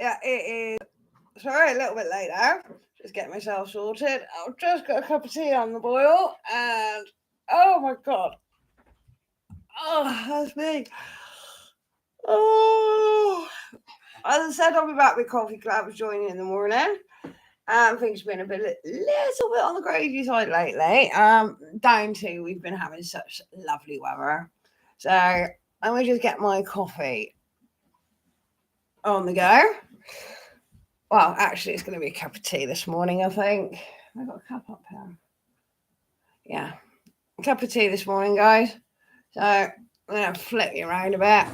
Yeah, it is. Sorry, a little bit late now. Just getting myself sorted. I've just got a cup of tea on the boil, and oh my god, oh that's me. Oh, as I said, I'll be back with coffee clubs joining in the morning. Things have been a little bit on the crazy side lately. Down to we've been having such lovely weather, so let me just get my coffee on the go. Well, actually, it's going to be a cup of tea this morning, I think. I've got a cup up here. Yeah, a cup of tea this morning, guys. So I'm going to flip you around a bit.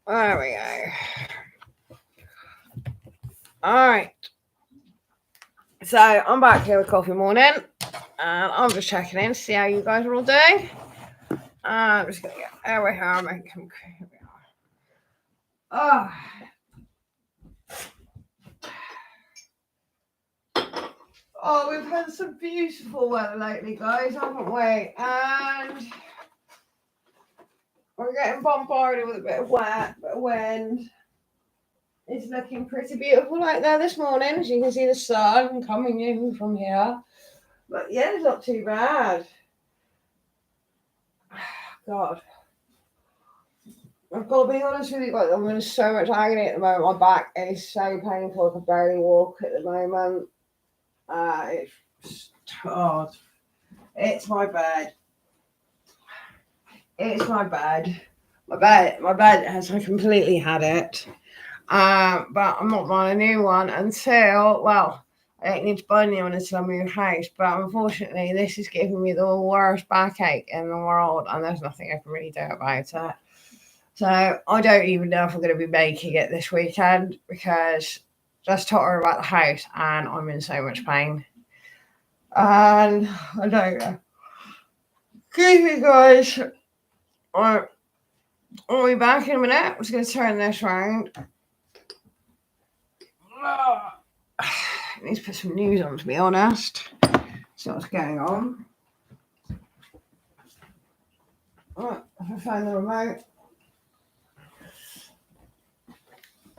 There we go. All right. So I'm back here with Coffee Morning, and I'm just checking in to see how you guys are all doing. I'm just going to get there we are. Here we are. Oh, we've had some beautiful weather lately, guys, haven't we? And we're getting bombarded with a bit of wet, bit of wind. It's looking pretty beautiful out there this morning, as you can see the sun coming in from here. But yeah, it's not too bad. God. I've got to be honest with you, like, I'm in so much agony at the moment. My back is so painful, I can barely walk at the moment. It's hard. It's my bed. It's my bed. My bed has completely had it. But I'm not buying a new one until, well, I don't need to buy a new one until I move house. But unfortunately, this is giving me the worst backache in the world, and there's nothing I can really do about it. So I don't even know if I'm going to be making it this weekend, because just talking about the house and I'm in so much pain. And I don't know. Excuse me, guys. I'll be back in a minute. I'm just going to turn this around. I need to put some news on, to be honest. See what's going on. Right, if I find the remote.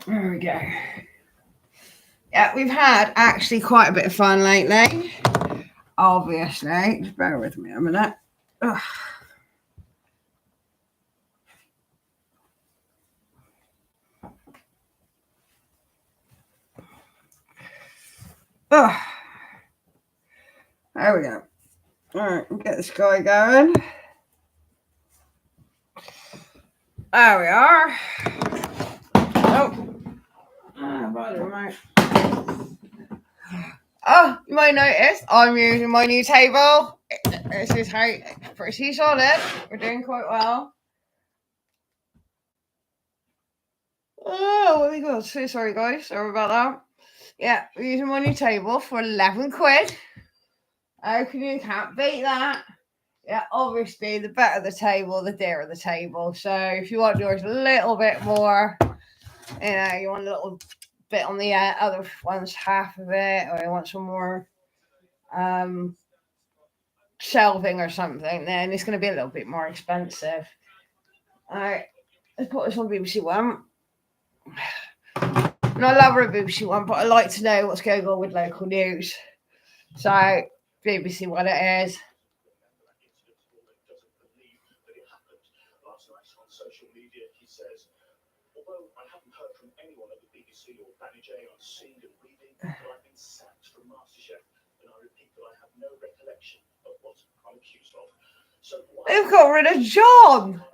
There we go. Yeah, we've had actually quite a bit of fun lately. Obviously. Just bear with me a minute. Ugh. Ugh. There we go. All right, we'll get this guy going. There we are. By the remote. Oh, you might notice I'm using my new table. This is how pretty solid. We're doing quite well. Oh, my God. So sorry, guys. Sorry about that. Yeah, we're using my new table for 11 quid. How can you can't beat that? Yeah, obviously, the better the table, the dearer the table. So if you want yours a little bit more, you want a little bit on the other one's half of it, or you want some more shelving or something, then it's going to be a little bit more expensive. All right, let's put this on BBC One. And I love a BBC One, but I like to know what's going on with local news. So BBC One it is. Social media, he says, although I haven't heard from anyone at the BBC or Danny J on seeing and reading, that I've been sacked from MasterChef, and I repeat that I have no recollection of what I'm accused of. So they've got rid of John.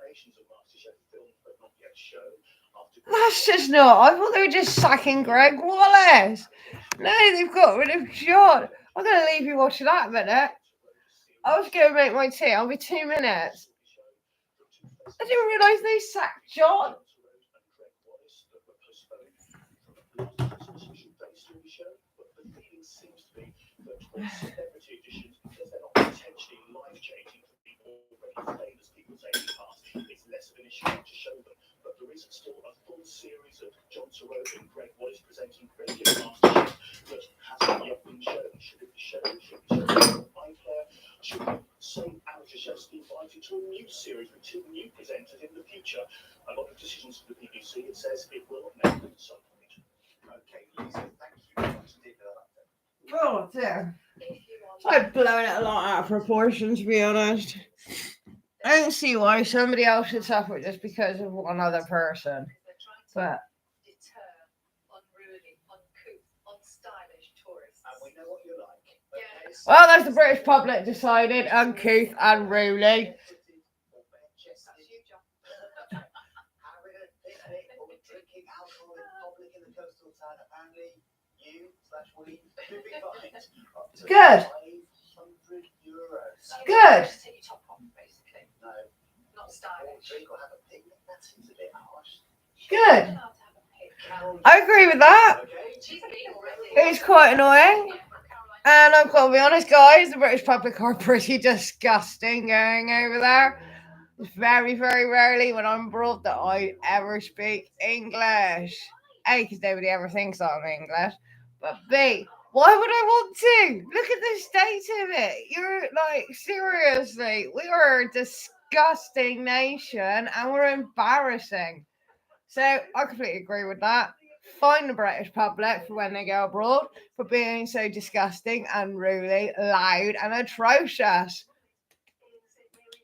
That's just not. I thought they were just sacking Greg Wallace. No, they've got rid of John. I'm going to leave you watching that a minute. I was going to make my tea. I'll be 2 minutes. I didn't realise they sacked John. It's less of an issue to show them, but there is still a full series of John Turreau and Greg Wallace presenting regular MasterChef that hasn't yet been shown. Should it be shown? Should it be shown on iPlayer? Should the same amateur chefs be invited to a new series with 2 new presenters in the future. A lot of decisions for the BBC, it says it will make at some point. Okay, Lisa, thank you very much indeed for that update. Oh dear. I've blown it a lot out of proportion, to be honest. I don't see why somebody else should suffer just because of one other person. But well, that's the British public decided, uncouth and unruly. Good. Good. Good. I agree with that. It's quite annoying. And I've got to be honest, guys, the British public are pretty disgusting going over there. It's very, very rarely when I'm abroad that I ever speak English. A, because nobody ever thinks I'm English. But B, why would I want to? Look at the state of it. You're like, seriously, we are a disgusting nation and we're embarrassing. So I completely agree with that. Fine the British public for when they go abroad for being so disgusting, unruly, loud, and atrocious.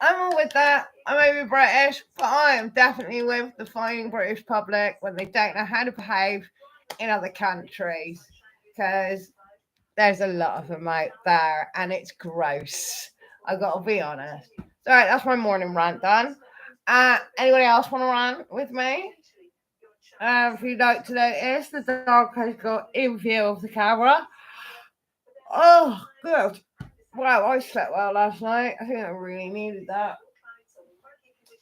I'm all with that. I may be British, but I am definitely with the fining British public when they don't know how to behave in other countries. Because there's a lot of them out there, and it's gross. I've got to be honest. All right, that's my morning rant done. Anybody else want to rant with me? If you'd like to notice, the dog has got in view of the camera. Oh, good. Wow, I slept well last night. I think I really needed that.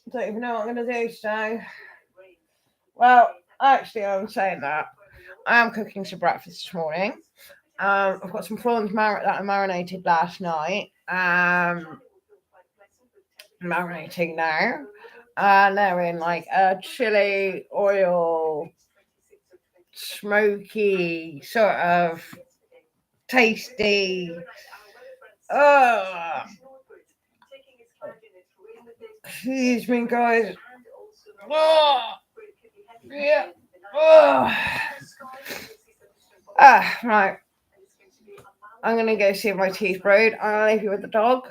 I don't even know what I'm going to do today. Well, actually, I'm saying that. I am cooking some breakfast this morning. I've got some prawns that I marinated last night. Marinating now. And they're in like a chili oil, smoky, sort of tasty. Excuse me, guys. Yeah. Right. I'm going to go see if my tea's brewed. I'll leave you with the dog.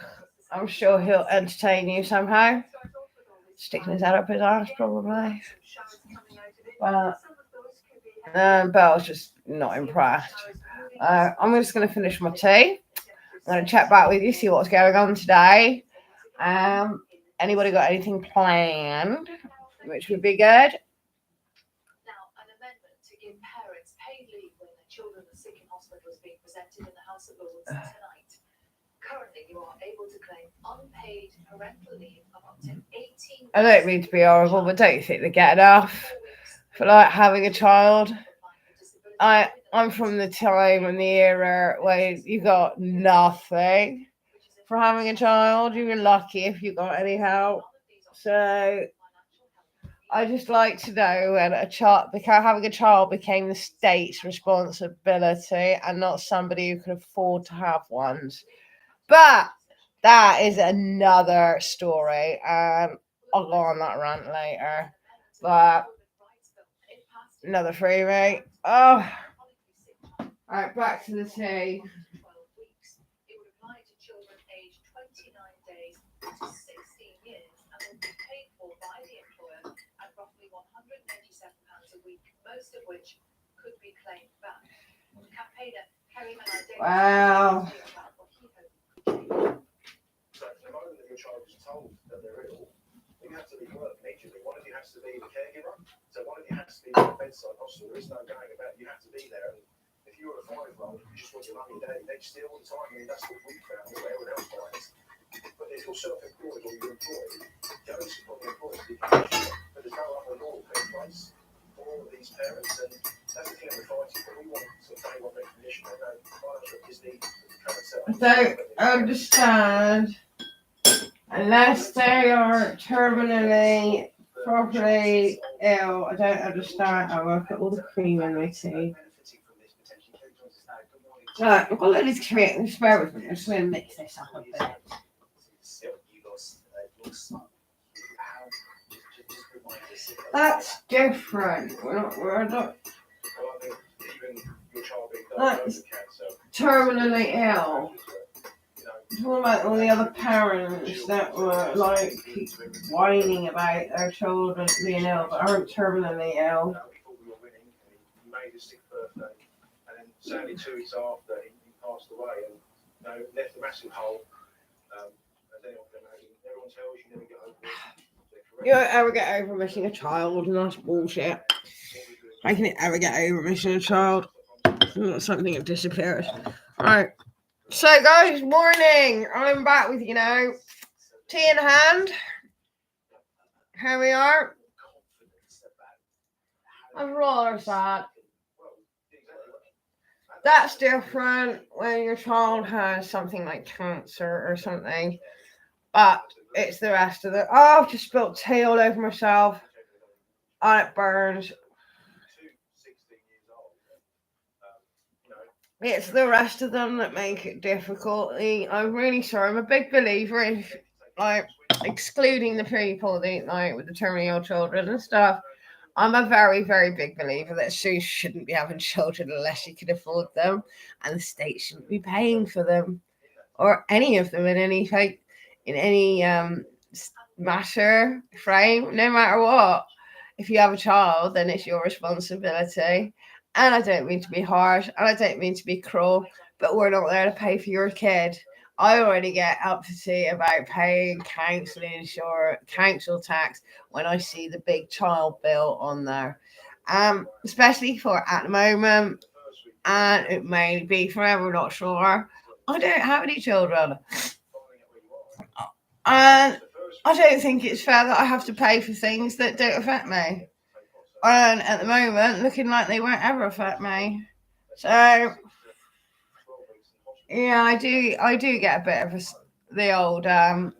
I'm sure he'll entertain you somehow. Sticking his head up his ass, probably. But Belle's just not impressed. I'm just going to finish my tea. I'm going to check back with you, see what's going on today. Anybody got anything planned, which would be good? Now, an amendment to give parents paid leave when their children are sick in hospital is being presented in the House of Lords tonight. Currently, you are able to claim unpaid parental leave of up to 18 I don't mean to be horrible, but don't you think they get enough for like having a child? I'm from the time and the era where you got nothing for having a child. You were lucky if you got any help. So I just like to know when having a child became the state's responsibility and not somebody who could afford to have one. But that is another story, and I'll go on that rant later. But another freebie. Oh, all right, back to the tea. It would apply to children aged 29 days to 16 years and will be paid for by the employer at roughly £187 a week, most of which could be claimed back. Campaigner Kerry Mann Wow. So the moment that your child is told that they're ill, you have to leave work immediately. One of you has to be the caregiver. So one of you has to be at the bedside hospital. There is no going about. You have to be there. And if you were a 5-year-old, you just want your mum and daddy, they'd steal all the time. I mean, that's what we found, what everyone else finds. But if you're self-employed or you're employed, the onus is on the employer to be conditional. But there's no other law put in place for all of these parents. And that's the thing we're fighting for. We want to day one recognition. I know financial is needed to come and set up. I don't understand. Unless they are terminally, properly ill, I don't understand. I work at all the cream in my tea. Right, I've got a little cream. Spare with me. I'm just going to mix this up a bit. That's different. We're not. Well, I think even your child being That's diagnosed with cancer, terminally ill. you know, What about all the other parents that were like whining about their children being ill but aren't terminally ill? he thought we were winning, and he made his 6th birthday, and then sadly 2 weeks after he passed away, and left a massive hole. As anyone can imagine, everyone tells you never get over it. You don't ever get over missing a child, and that's bullshit. How can you ever get over missing a child? It's not something that disappears. Alright. So guys, morning. I'm back with, tea in hand. Here we are. I'm rather sad. That's different when your child has something like cancer or something. But it's the rest of the... Oh, I've just spilled tea all over myself. And it burns. It's the rest of them that make it difficult. I'm really sorry. I'm a big believer in, excluding the people that, with the terminally ill children and stuff. I'm a very, very big believer that you shouldn't be having children unless you can afford them, and the state shouldn't be paying for them, or any of them in any matter frame, no matter what. If you have a child, then it's your responsibility. And I don't mean to be harsh, and I don't mean to be cruel, but we're not there to pay for your kid. I already get uppity about paying council tax when I see the big child bill on there. Especially for at the moment, and it may be forever, not sure. I don't have any children. And I don't think it's fair that I have to pay for things that don't affect me. And at the moment, looking like they won't ever affect me. So, yeah, I do get a bit of the old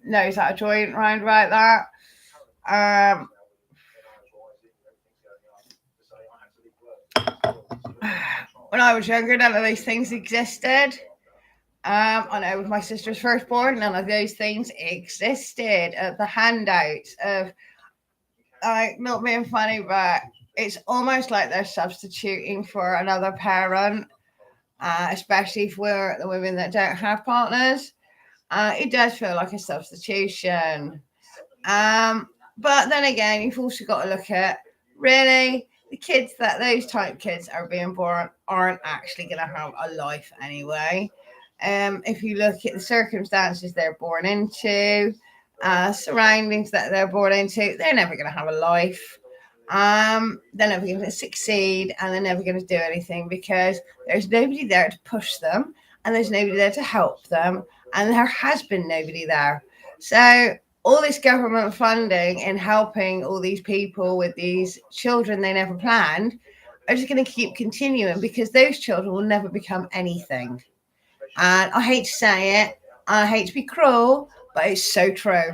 nose out of joint round about that. When I was younger, none of those things existed. I know with my sister's firstborn, none of those things existed. The handouts of, not being funny, but it's almost like they're substituting for another parent, especially for the women that don't have partners. It does feel like a substitution. But then again, you've also got to look at, really, the kids that those type kids are being born aren't actually going to have a life anyway. If you look at the circumstances they're born into, surroundings that they're born into, they're never going to have a life. They're never going to succeed, and they're never going to do anything because there's nobody there to push them, and there's nobody there to help them, and there has been nobody there. So all this government funding and helping all these people with these children they never planned are just going to keep continuing because those children will never become anything. And I hate to say it, I hate to be cruel, but it's so true.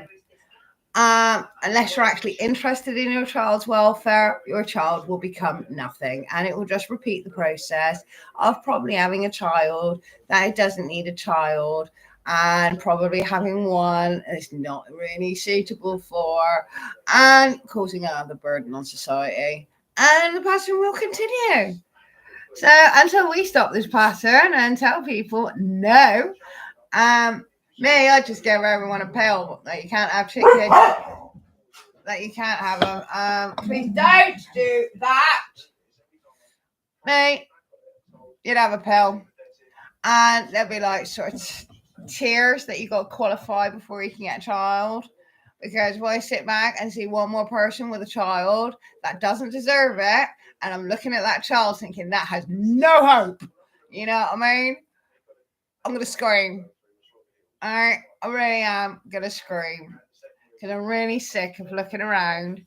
Unless you're actually interested in your child's welfare, your child will become nothing, and it will just repeat the process of probably having a child that it doesn't need a child, and probably having one it's not really suitable for, and causing another burden on society. And the pattern will continue. So until we stop this pattern and tell people no, me, I just give everyone a pill that you can't have chicken, that you can't have them. Please don't do that. Me, you'd have a pill, and there'll be like sort of tiers that you got to qualify before you can get a child. Because when I sit back and see one more person with a child that doesn't deserve it, and I'm looking at that child thinking that has no hope, you know what I mean? I'm going to scream. All right, I really am going to scream. Because I'm really sick of looking around,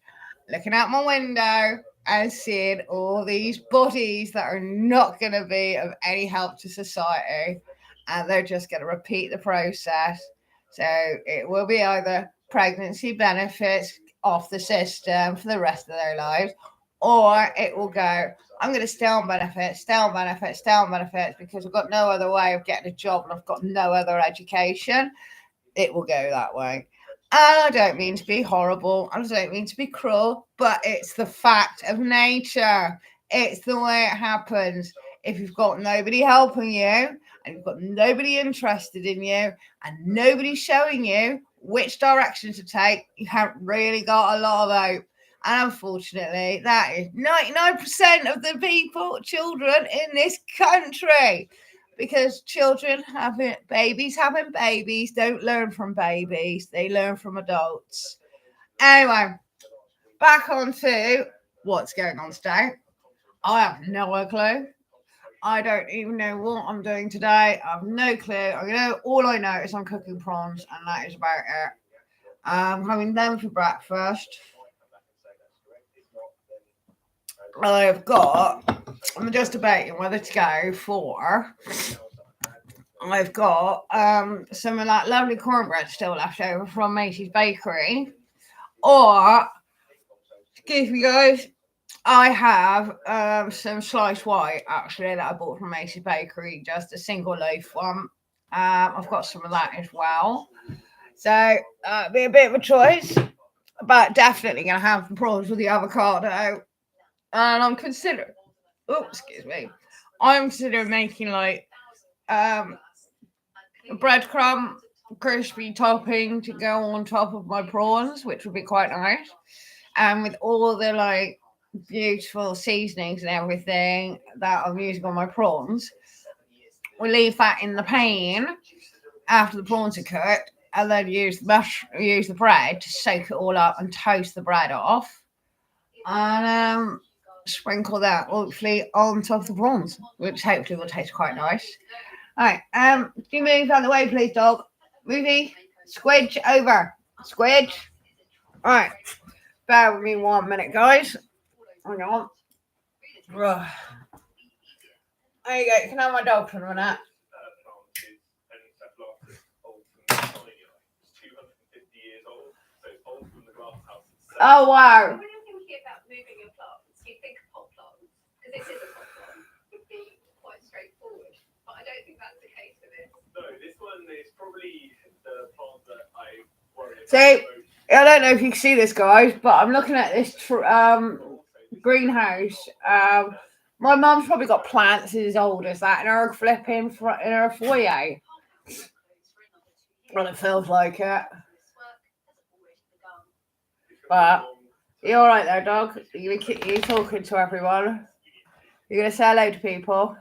looking out my window and seeing all these bodies that are not going to be of any help to society. And they're just going to repeat the process. So it will be either pregnancy benefits off the system for the rest of their lives, or it will go, I'm going to stay on benefits, because I've got no other way of getting a job and I've got no other education. It will go that way. And I don't mean to be horrible, and I don't mean to be cruel, but it's the fact of nature. It's the way it happens. If you've got nobody helping you, and you've got nobody interested in you, and nobody showing you which direction to take, you haven't really got a lot of hope. And unfortunately, that is 99% of the people, children in this country. Because babies having babies don't learn from babies, they learn from adults. Anyway, back on to what's going on today. I have no clue. I don't even know what I'm doing today. I have no clue. All I know is I'm cooking prawns, and that is about it. I'm having them for breakfast. I'm just debating whether to go for. I've got some of that lovely cornbread still left over from Macy's Bakery. Or, excuse me guys, I have some sliced white actually that I bought from Macy's Bakery, just a single loaf one. I've got some of that as well. So, be a bit of a choice, but definitely going to have the prawns with the avocado. And I'm considering making like a breadcrumb crispy topping to go on top of my prawns, which would be quite nice. And with all the like beautiful seasonings and everything that I'm using on my prawns, we leave that in the pan after the prawns are cooked, and then use the bread to soak it all up and toast the bread off, and sprinkle that hopefully on top of the prawns, which hopefully will taste quite nice. All right, can you move out of the way, please, dog? Movie, squidge over, squidge. All right, bear with me 1 minute, guys. Hang on. Ugh. There you go. You can have my dog for a minute. Oh wow. When you're thinking about moving your plants, you think of pot plants, because this is a pot plant. It would be quite straightforward, but I don't think that's the case for this. No, this one is probably the plant that I worry about. See, I don't know if you can see this, guys, but I'm looking at this greenhouse. My mum's probably got plants as old as that in her flipping in her foyer. Well, it feels like it. But you all right there, dog? You talking to everyone? You're gonna say hello to people?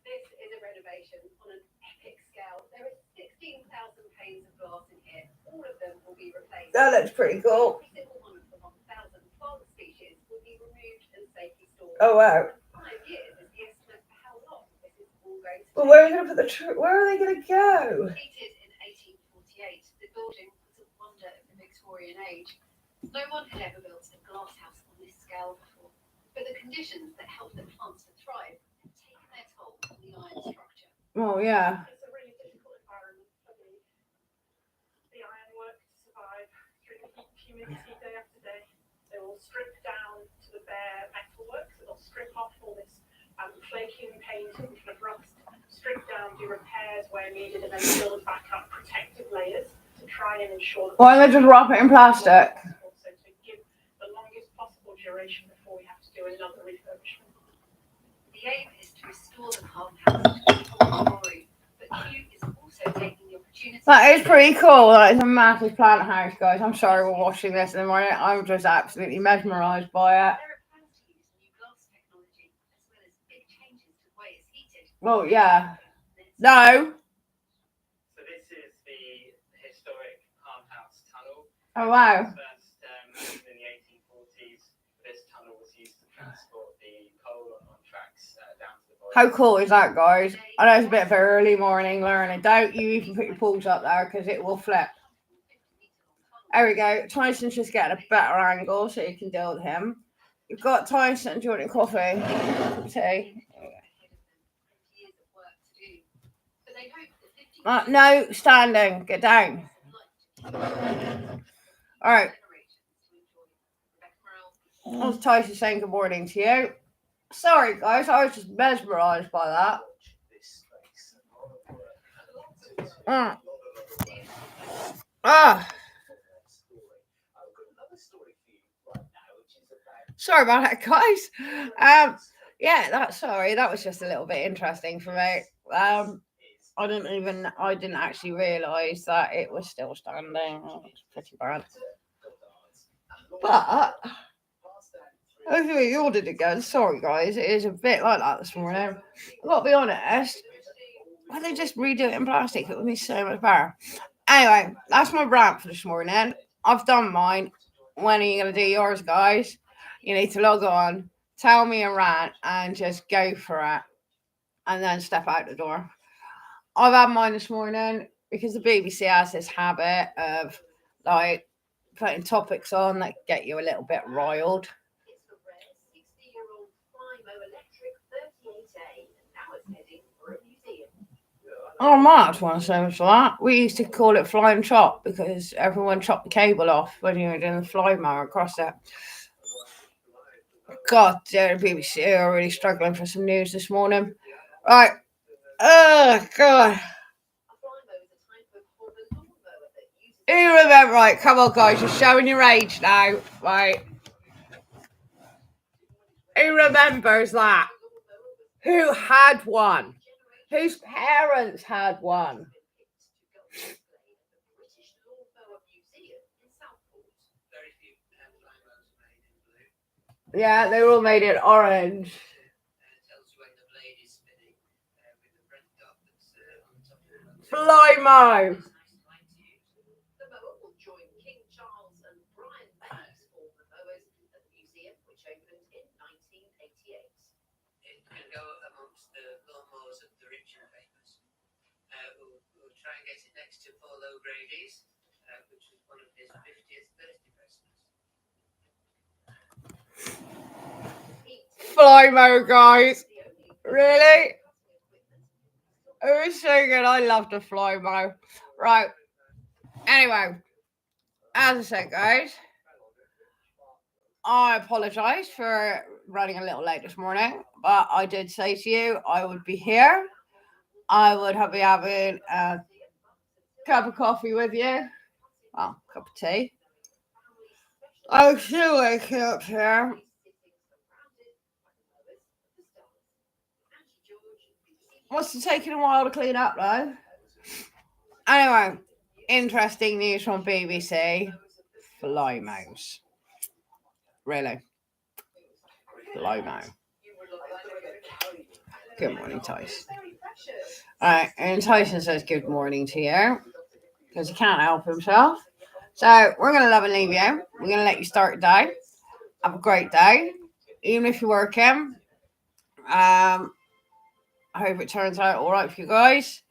This is a renovation on an epic scale. There are 16,000 panes of glass in here. All of them will be replaced. That looks pretty cool. Every single one of the 1,000 plant species will be removed and safely stored. Oh wow! 5 years is the estimate for how long this is all going to Well, take. where are they gonna put where are they gonna go? Completed in 1848, the building was a wonder of the Victorian age. No one had ever built a glass house on this scale before, but the conditions that helped the plants to thrive had taken their toll on the iron structure. Oh yeah. It's a really difficult environment for the ironwork to survive through the heat, humidity day after day. They will strip down to the bare metalwork, so they'll strip off all this flaking paint and kind of rust, strip down, do repairs where needed, and then build back up protective layers to try and ensure that. Why don't they just wrap it in plastic? Also to give the longest possible duration before we have to do another refurbishment. The aim is to restore the farmhouse to its full glory, but Hugh is also taking the opportunity. That is pretty cool. That is a massive plant house, guys. I'm sorry we're watching this in the morning. I'm just absolutely mesmerised by it. There are plans to use new glass technology as well as big changes to the way it's heated. Well, yeah. No. So this is the historic farmhouse tunnel. Oh wow. First in the 1840s, this tunnel was used to transport the coal on tracks down to the boiler. How cool is that, guys? I know it's a bit of early morning learning. Don't you even put your pools up there because it will flip. There we go. Tyson's just getting a better angle so you can deal with him. You've got Tyson. Do you want a coffee? Tea? No, standing. Get down. All right. That's Tyson saying good morning to you. Sorry, guys. I was just mesmerised by that. Mm. Ah, sorry about that, guys. Yeah, that was just a little bit interesting for me. I didn't actually realise that it was still standing. It's pretty bad. But hopefully you all did it again. Sorry, guys. It is a bit like that this morning. I've got to be honest. Why don't they just redo it in plastic? It would be so much better. Anyway, that's my rant for this morning. I've done mine. When are you going to do yours, guys? You need to log on, tell me a rant, and just go for it. And then step out the door. I've had mine this morning because the BBC has this habit of like putting topics on that get you a little bit riled. It's the red 60-year-old Flymo electric 38A, and now it's heading for a museum. Oh, Mark, want to say much for that. We used to call it fly and chop because everyone chopped the cable off when you were doing the fly mower across it. God, the BBC are really struggling for some news this morning. Right. Oh, God. A Flymo is a type of hover lawnmower that uses You remember, right? Come on, guys, you're showing your age now, right? Who remembers that? Who had one? Whose parents had one? British Lawnmower Museum in Southport. Very few Flymos are made in blue. Yeah, they were all made in orange. Tells you when the blade is spinning with the red dot that's on the top of the motor. Flymo. It's nice and light to use. The mower will join King Charles and Brian Bayes for the mowers at the museum, which opened in 1988. It can go amongst the lawnmowers of the rich and famous. We'll try and get it next to Paul O'Grady's, which was one of his 50th birthday presents. Flymo, guys. Really? It was so good. I loved the Flymo. Right. Anyway, as I said, guys, I apologise for running a little late this morning, but I did say to you I would be here. I would be having a cup of coffee with you. Well, cup of tea. I was still waking up here. Must have taken a while to clean up, though. Anyway, interesting news from BBC. Flymos. Really? Flymo. Good morning, Tyson. Alright, and Tyson says good morning to you. Because he can't help himself. So, we're going to love and leave you. We're going to let you start the day. Have a great day. Even if you're working. I hope it turns out alright for you guys.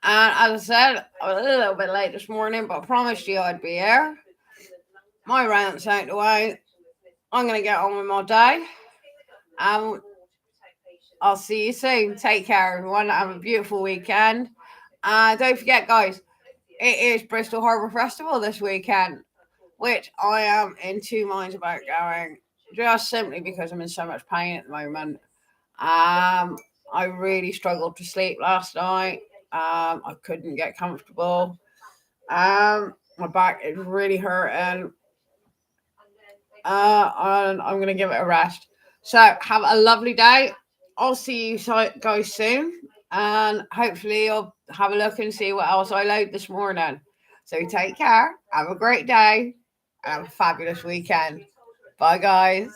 And as I said, I was a little bit late this morning, but I promised you I'd be here. My rant's out the way. I'm going to get on with my day. I'll see you soon. Take care, everyone. Have a beautiful weekend. Don't forget, guys, it is Bristol Harbour Festival this weekend, which I am in two minds about going, just simply because I'm in so much pain at the moment. I really struggled to sleep last night. I couldn't get comfortable. My back is really hurting. And I'm going to give it a rest. So have a lovely day. I'll see you guys soon. And hopefully you'll have a look and see what else I load this morning. So take care. Have a great day. And have a fabulous weekend. Bye, guys.